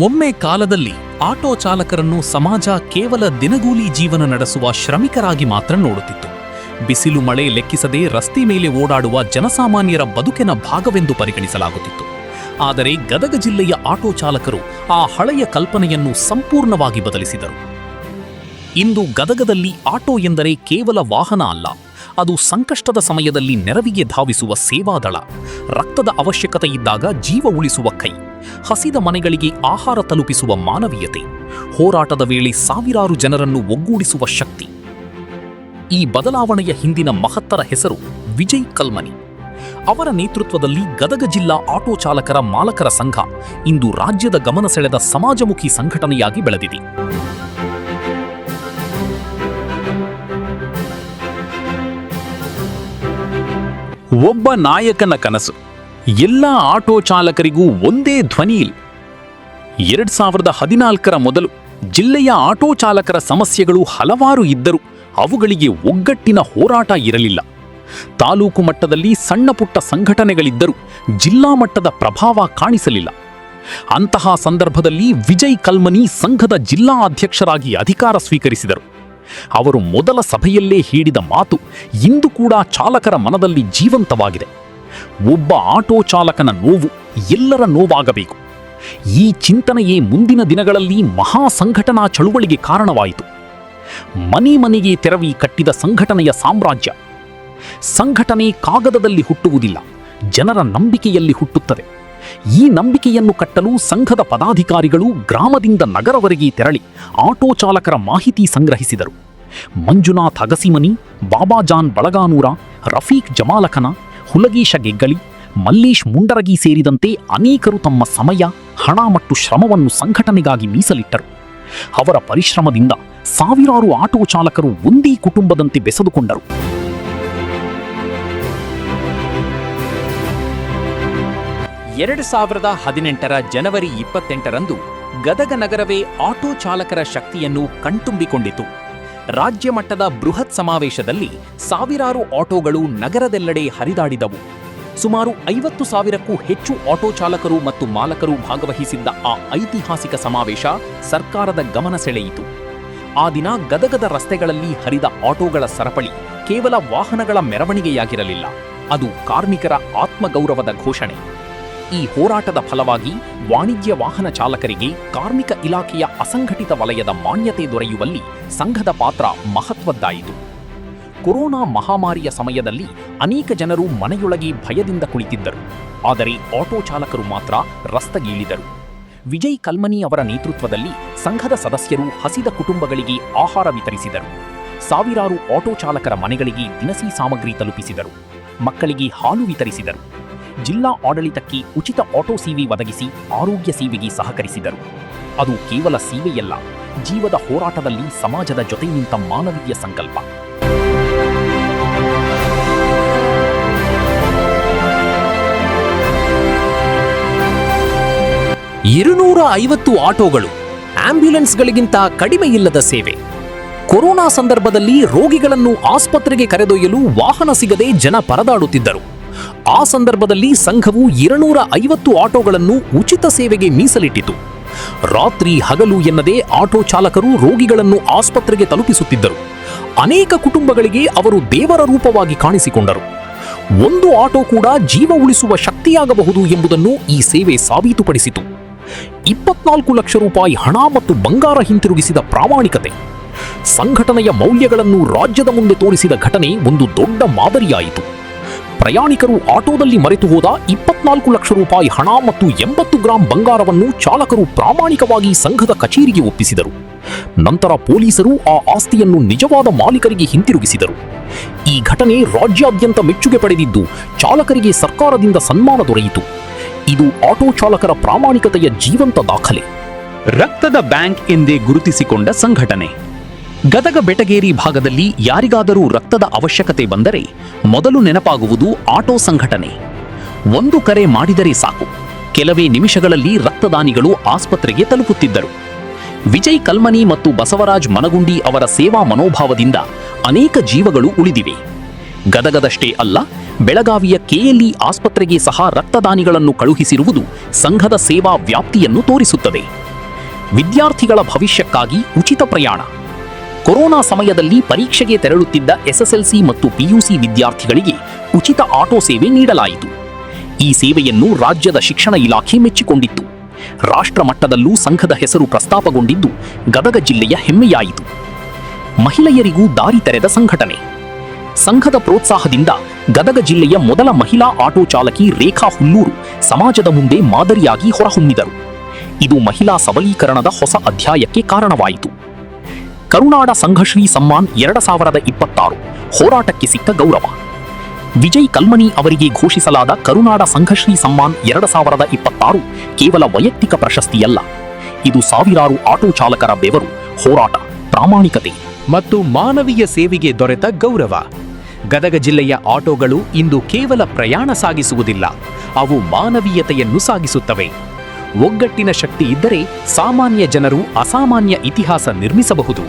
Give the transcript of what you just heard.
ಒಮ್ಮೆ ಕಾಲದಲ್ಲಿ ಆಟೋ ಚಾಲಕರನ್ನು ಸಮಾಜ ಕೇವಲ ದಿನಗೂಲಿ ಜೀವನ ನಡೆಸುವ ಶ್ರಮಿಕರಾಗಿ ಮಾತ್ರ ನೋಡುತ್ತಿತ್ತು. ಬಿಸಿಲು ಮಳೆ ಲೆಕ್ಕಿಸದೆ ರಸ್ತೆ ಮೇಲೆ ಓಡಾಡುವ ಜನಸಾಮಾನ್ಯರ ಬದುಕಿನ ಭಾಗವೆಂದು ಪರಿಗಣಿಸಲಾಗುತ್ತಿತ್ತು. ಆದರೆ ಗದಗ ಜಿಲ್ಲೆಯ ಆಟೋ ಚಾಲಕರು ಆ ಹಳೆಯ ಕಲ್ಪನೆಯನ್ನು ಸಂಪೂರ್ಣವಾಗಿ ಬದಲಿಸಿದರು. ಇಂದು ಗದಗದಲ್ಲಿ ಆಟೋ ಎಂದರೆ ಕೇವಲ ವಾಹನ ಅಲ್ಲ, ಅದು ಸಂಕಷ್ಟದ ಸಮಯದಲ್ಲಿ ನೆರವಿಗೆ ಧಾವಿಸುವ ಸೇವಾದಳ, ರಕ್ತದ ಅವಶ್ಯಕತೆ ಇದ್ದಾಗ ಜೀವ ಉಳಿಸುವ ಕೈ, ಹಸಿದ ಮನೆಗಳಿಗೆ ಆಹಾರ ತಲುಪಿಸುವ ಮಾನವೀಯತೆ, ಹೋರಾಟದ ವೇಳೆ ಸಾವಿರಾರು ಜನರನ್ನು ಒಗ್ಗೂಡಿಸುವ ಶಕ್ತಿ. ಈ ಬದಲಾವಣೆಯ ಹಿಂದಿನ ಮಹತ್ತರ ಹೆಸರು ವಿಜಯ್ ಕಲ್ಮನಿ. ಅವರ ನೇತೃತ್ವದಲ್ಲಿ ಗದಗ ಜಿಲ್ಲಾ ಆಟೋ ಚಾಲಕರ ಮಾಲಕರ ಸಂಘ ಇಂದು ರಾಜ್ಯದ ಗಮನ ಸೆಳೆದ ಸಮಾಜಮುಖಿ ಸಂಘಟನೆಯಾಗಿ ಬೆಳೆದಿದೆ. ಒಬ್ಬ ನಾಯಕನ ಕನಸು ಎಲ್ಲ ಆಟೋ ಚಾಲಕರಿಗೂ ಒಂದೇ ಧ್ವನಿಯಿಲ್ಲ. 2014ರ ಮೊದಲು ಜಿಲ್ಲೆಯ ಆಟೋ ಚಾಲಕರ ಸಮಸ್ಯೆಗಳು ಹಲವಾರು ಇದ್ದರೂ ಅವುಗಳಿಗೆ ಒಗ್ಗಟ್ಟಿನ ಹೋರಾಟ ಇರಲಿಲ್ಲ. ತಾಲೂಕು ಮಟ್ಟದಲ್ಲಿ ಸಣ್ಣ ಪುಟ್ಟ ಸಂಘಟನೆಗಳಿದ್ದರೂ ಜಿಲ್ಲಾ ಮಟ್ಟದ ಪ್ರಭಾವ ಕಾಣಿಸಲಿಲ್ಲ. ಅಂತಹ ಸಂದರ್ಭದಲ್ಲಿ ವಿಜಯ್ ಕಲ್ಮನಿ ಸಂಘದ ಜಿಲ್ಲಾ ಅಧ್ಯಕ್ಷರಾಗಿ ಅಧಿಕಾರ ಸ್ವೀಕರಿಸಿದರು. ಅವರು ಮೊದಲ ಸಭೆಯಲ್ಲೇ ಹೇಳಿದ ಮಾತು ಇಂದು ಕೂಡ ಚಾಲಕರ ಮನದಲ್ಲಿ ಜೀವಂತವಾಗಿದೆ. ಒಬ್ಬ ಆಟೋ ಚಾಲಕನ ನೋವು ಎಲ್ಲರ ನೋವಾಗಬೇಕು. ಈ ಚಿಂತನೆಯೇ ಮುಂದಿನ ದಿನಗಳಲ್ಲಿ ಮಹಾ ಸಂಘಟನಾ ಚಳುವಳಿಗೆ ಕಾರಣವಾಯಿತು. ಮನೆ ಮನೆಗೆ ತೆರವಿ ಕಟ್ಟಿದ ಸಂಘಟನೆಯ ಸಾಮ್ರಾಜ್ಯ. ಸಂಘಟನೆ ಕಾಗದದಲ್ಲಿ ಹುಟ್ಟುವುದಿಲ್ಲ, ಜನರ ನಂಬಿಕೆಯಲ್ಲಿ ಹುಟ್ಟುತ್ತದೆ. ಈ ನಂಬಿಕೆಯನ್ನು ಕಟ್ಟಲು ಸಂಘದ ಪದಾಧಿಕಾರಿಗಳು ಗ್ರಾಮದಿಂದ ನಗರವರೆಗೆ ತೆರಳಿ ಆಟೋ ಚಾಲಕರ ಮಾಹಿತಿ ಸಂಗ್ರಹಿಸಿದರು. ಮಂಜುನಾಥ್ ಅಗಸಿಮನಿ, ಬಾಬಾಜಾನ್ ಬಳಗಾನೂರ, ರಫೀಕ್ ಜಮಾಲಖನ, ಹುಲಗೇಶ ಗೆಗ್ಗಳಿ, ಮಲ್ಲೇಶ್ ಮುಂಡರಗಿ ಸೇರಿದಂತೆ ಅನೇಕರು ತಮ್ಮ ಸಮಯ, ಹಣ ಮತ್ತು ಶ್ರಮವನ್ನು ಸಂಘಟನೆಗಾಗಿ ಮೀಸಲಿಟ್ಟರು. ಅವರ ಪರಿಶ್ರಮದಿಂದ ಸಾವಿರಾರು ಆಟೋ ಚಾಲಕರು ಒಂದೇ ಕುಟುಂಬದಂತೆ ಬೆಸೆದುಕೊಂಡರು. ಜನವರಿ 28ರಂದು ಗದಗ ನಗರವೇ ಆಟೋ ಚಾಲಕರ ಶಕ್ತಿಯನ್ನು ಕಣ್ತುಂಬಿಕೊಂಡಿತು. ರಾಜ್ಯ ಮಟ್ಟದ ಬೃಹತ್ ಸಮಾವೇಶದಲ್ಲಿ ಸಾವಿರಾರು ಆಟೋಗಳು ನಗರದೆಲ್ಲೆಡೆ ಹರಿದಾಡಿದವು. ಸುಮಾರು 50,000ಕ್ಕೂ ಹೆಚ್ಚು ಆಟೋ ಚಾಲಕರು ಮತ್ತು ಮಾಲಕರು ಭಾಗವಹಿಸಿದ್ದ ಆ ಐತಿಹಾಸಿಕ ಸಮಾವೇಶ ಸರ್ಕಾರದ ಗಮನ ಸೆಳೆಯಿತು. ಆ ದಿನ ಗದಗದ ರಸ್ತೆಗಳಲ್ಲಿ ಹರಿದ ಆಟೋಗಳ ಸರಪಳಿ ಕೇವಲ ವಾಹನಗಳ ಮೆರವಣಿಗೆಯಾಗಿರಲಿಲ್ಲ, ಅದು ಕಾರ್ಮಿಕರ ಆತ್ಮಗೌರವದ ಘೋಷಣೆ. ಈ ಹೋರಾಟದ ಫಲವಾಗಿ ವಾಣಿಜ್ಯ ವಾಹನ ಚಾಲಕರಿಗೆ ಕಾರ್ಮಿಕ ಇಲಾಖೆಯ ಅಸಂಘಟಿತ ವಲಯದ ಮಾನ್ಯತೆ ದೊರೆಯುವಲ್ಲಿ ಸಂಘದ ಪಾತ್ರ ಮಹತ್ವದ್ದಾಯಿತು. ಕೊರೋನಾ ಮಹಾಮಾರಿಯ ಸಮಯದಲ್ಲಿ ಅನೇಕ ಜನರು ಮನೆಯೊಳಗೆ ಭಯದಿಂದ ಕುಳಿತಿದ್ದರು, ಆದರೆ ಆಟೋ ಚಾಲಕರು ಮಾತ್ರ ರಸ್ತೆಗಿಳಿದರು. ವಿಜಯ್ ಕಲ್ಮನಿ ಅವರ ನೇತೃತ್ವದಲ್ಲಿ ಸಂಘದ ಸದಸ್ಯರು ಹಸಿದ ಕುಟುಂಬಗಳಿಗೆ ಆಹಾರ ವಿತರಿಸಿದರು. ಸಾವಿರಾರು ಆಟೋ ಚಾಲಕರ ಮನೆಗಳಿಗೆ ದಿನಸಿ ಸಾಮಗ್ರಿ ತಲುಪಿಸಿದರು. ಮಕ್ಕಳಿಗೆ ಹಾಲು ವಿತರಿಸಿದರು. ಜಿಲ್ಲಾ ಆಡಳಿತಕ್ಕೆ ಉಚಿತ ಆಟೋ ಸೇವೆ ಒದಗಿಸಿ ಆರೋಗ್ಯ ಸೇವೆಗೆ ಸಹಕರಿಸಿದರು. ಅದು ಕೇವಲ ಸೇವೆಯಲ್ಲ, ಜೀವದ ಹೋರಾಟದಲ್ಲಿ ಸಮಾಜದ ಜೊತೆ ನಿಂತ ಮಾನವೀಯ ಸಂಕಲ್ಪ. $250 ಆಟೋಗಳು, ಆಂಬ್ಯುಲೆನ್ಸ್ಗಳಿಗಿಂತ ಕಡಿಮೆ ಇಲ್ಲದ ಸೇವೆ. ಕೊರೋನಾ ಸಂದರ್ಭದಲ್ಲಿ ರೋಗಿಗಳನ್ನು ಆಸ್ಪತ್ರೆಗೆ ಕರೆದೊಯ್ಯಲು ವಾಹನ ಸಿಗದೆ ಜನ ಪರದಾಡುತ್ತಿದ್ದರು. ಆ ಸಂದರ್ಭದಲ್ಲಿ ಸಂಘವು 250 ಆಟೋಗಳನ್ನು ಉಚಿತ ಸೇವೆಗೆ ಮೀಸಲಿಟ್ಟಿತು. ರಾತ್ರಿ ಹಗಲು ಎನ್ನದೇ ಆಟೋ ಚಾಲಕರು ರೋಗಿಗಳನ್ನು ಆಸ್ಪತ್ರೆಗೆ ತಲುಪಿಸುತ್ತಿದ್ದರು. ಅನೇಕ ಕುಟುಂಬಗಳಿಗೆ ಅವರು ದೇವರ ರೂಪವಾಗಿ ಕಾಣಿಸಿಕೊಂಡರು. ಒಂದು ಆಟೋ ಕೂಡ ಜೀವ ಉಳಿಸುವ ಶಕ್ತಿಯಾಗಬಹುದು ಎಂಬುದನ್ನು ಈ ಸೇವೆ ಸಾಬೀತುಪಡಿಸಿತು. 24 ಲಕ್ಷ ರೂಪಾಯಿ ಹಣ ಮತ್ತು ಬಂಗಾರ ಹಿಂತಿರುಗಿಸಿದ ಪ್ರಾಮಾಣಿಕತೆ. ಸಂಘಟನೆಯ ಮೌಲ್ಯಗಳನ್ನು ರಾಜ್ಯದ ಮುಂದೆ ತೋರಿಸಿದ ಘಟನೆ ಒಂದು ದೊಡ್ಡ ಮಾದರಿಯಾಯಿತು. ಪ್ರಯಾಣಿಕರು ಆಟೋದಲ್ಲಿ ಮರೆತು ಹೋದ 24 ಲಕ್ಷ ರೂಪಾಯಿ ಹಣ ಮತ್ತು 80 ಗ್ರಾಂ ಬಂಗಾರವನ್ನು ಚಾಲಕರು ಪ್ರಾಮಾಣಿಕವಾಗಿ ಸಂಘದ ಕಚೇರಿಗೆ ಒಪ್ಪಿಸಿದರು. ನಂತರ ಪೊಲೀಸರು ಆ ಆಸ್ತಿಯನ್ನು ನಿಜವಾದ ಮಾಲೀಕರಿಗೆ ಹಿಂತಿರುಗಿಸಿದರು. ಈ ಘಟನೆ ರಾಜ್ಯಾದ್ಯಂತ ಮೆಚ್ಚುಗೆ ಪಡೆದಿದ್ದು ಚಾಲಕರಿಗೆ ಸರ್ಕಾರದಿಂದ ಸನ್ಮಾನ ದೊರೆಯಿತು. ಇದು ಆಟೋ ಚಾಲಕರ ಪ್ರಾಮಾಣಿಕತೆಯ ಜೀವಂತ ದಾಖಲೆ. ರಕ್ತದ ಬ್ಯಾಂಕ್ ಎಂದೇ ಗುರುತಿಸಿಕೊಂಡ ಸಂಘಟನೆ. ಗದಗ ಬೆಟಗೇರಿ ಭಾಗದಲ್ಲಿ ಯಾರಿಗಾದರೂ ರಕ್ತದ ಅವಶ್ಯಕತೆ ಬಂದರೆ ಮೊದಲು ನೆನಪಾಗುವುದು ಆಟೋ ಸಂಘಟನೆ. ಒಂದು ಕರೆ ಮಾಡಿದರೆ ಸಾಕು, ಕೆಲವೇ ನಿಮಿಷಗಳಲ್ಲಿ ರಕ್ತದಾನಿಗಳು ಆಸ್ಪತ್ರೆಗೆ ತಲುಪುತ್ತಿದ್ದರು. ವಿಜಯ್ ಕಲ್ಮನಿ ಮತ್ತು ಬಸವರಾಜ್ ಮನಗುಂಡಿ ಅವರ ಸೇವಾ ಮನೋಭಾವದಿಂದ ಅನೇಕ ಜೀವಗಳು ಉಳಿದಿವೆ. ಗದಗದಷ್ಟೇ ಅಲ್ಲ, ಬೆಳಗಾವಿಯ ಕೆಎಲ್ಇ ಆಸ್ಪತ್ರೆಗೆ ಸಹ ರಕ್ತದಾನಿಗಳನ್ನು ಕಳುಹಿಸಿರುವುದು ಸಂಘದ ಸೇವಾ ವ್ಯಾಪ್ತಿಯನ್ನು ತೋರಿಸುತ್ತದೆ. ವಿದ್ಯಾರ್ಥಿಗಳ ಭವಿಷ್ಯಕ್ಕಾಗಿ ಉಚಿತ ಪ್ರಯಾಣ. ಕೊರೋನಾ ಸಮಯದಲ್ಲಿ ಪರೀಕ್ಷೆಗೆ ತೆರಳುತ್ತಿದ್ದ ಎಸ್ಎಸ್ಎಲ್ಸಿ ಮತ್ತು ಪಿಯುಸಿ ವಿದ್ಯಾರ್ಥಿಗಳಿಗೆ ಉಚಿತ ಆಟೋ ಸೇವೆ ನೀಡಲಾಯಿತು. ಈ ಸೇವೆಯನ್ನು ರಾಜ್ಯದ ಶಿಕ್ಷಣ ಇಲಾಖೆ ಮೆಚ್ಚಿಕೊಂಡಿತ್ತು. ರಾಷ್ಟ್ರ ಮಟ್ಟದಲ್ಲೂ ಸಂಘದ ಹೆಸರು ಪ್ರಸ್ತಾಪಗೊಂಡಿದ್ದು ಗದಗ ಜಿಲ್ಲೆಯ ಹೆಮ್ಮೆಯಾಯಿತು. ಮಹಿಳೆಯರಿಗೂ ದಾರಿ ತೆರೆದ ಸಂಘಟನೆ. ಸಂಘದ ಪ್ರೋತ್ಸಾಹದಿಂದ ಗದಗ ಜಿಲ್ಲೆಯ ಮೊದಲ ಮಹಿಳಾ ಆಟೋ ಚಾಲಕಿ ರೇಖಾ ಹುಲ್ಲೂರು ಸಮಾಜದ ಮುಂದೆ ಮಾದರಿಯಾಗಿ ಹೊರಹೊಮ್ಮಿದರು. ಇದು ಮಹಿಳಾ ಸಬಲೀಕರಣದ ಹೊಸ ಅಧ್ಯಾಯಕ್ಕೆ ಕಾರಣವಾಯಿತು. ಕರುನಾಡ ಸಂಘಶ್ರೀ ಸಮ್ಮಾನ್ 2026 ಹೋರಾಟಕ್ಕೆ ಸಿಕ್ಕ ಗೌರವ. ವಿಜಯ್ ಕಲ್ಮನಿ ಅವರಿಗೆ ಘೋಷಿಸಲಾದ ಕರುನಾಡ ಸಂಘಶ್ರೀ ಸಮ್ಮಾನ್ 2026 ಕೇವಲ ವೈಯಕ್ತಿಕ ಪ್ರಶಸ್ತಿಯಲ್ಲ. ಇದು ಸಾವಿರಾರು ಆಟೋ ಚಾಲಕರ ಬೆವರು, ಹೋರಾಟ, ಪ್ರಾಮಾಣಿಕತೆ ಮತ್ತು ಮಾನವೀಯ ಸೇವೆಗೆ ದೊರೆತ ಗೌರವ. ಗದಗ ಜಿಲ್ಲೆಯ ಆಟೋಗಳು ಇಂದು ಕೇವಲ ಪ್ರಯಾಣ ಸಾಗಿಸುವುದಿಲ್ಲ, ಅವು ಮಾನವೀಯತೆಯನ್ನು ಸಾಗಿಸುತ್ತವೆ. ಒಗ್ಗಟ್ಟಿನ ಶಕ್ತಿ ಇದ್ದರೆ ಸಾಮಾನ್ಯ ಜನರು ಅಸಾಮಾನ್ಯ ಇತಿಹಾಸ ನಿರ್ಮಿಸಬಹುದು.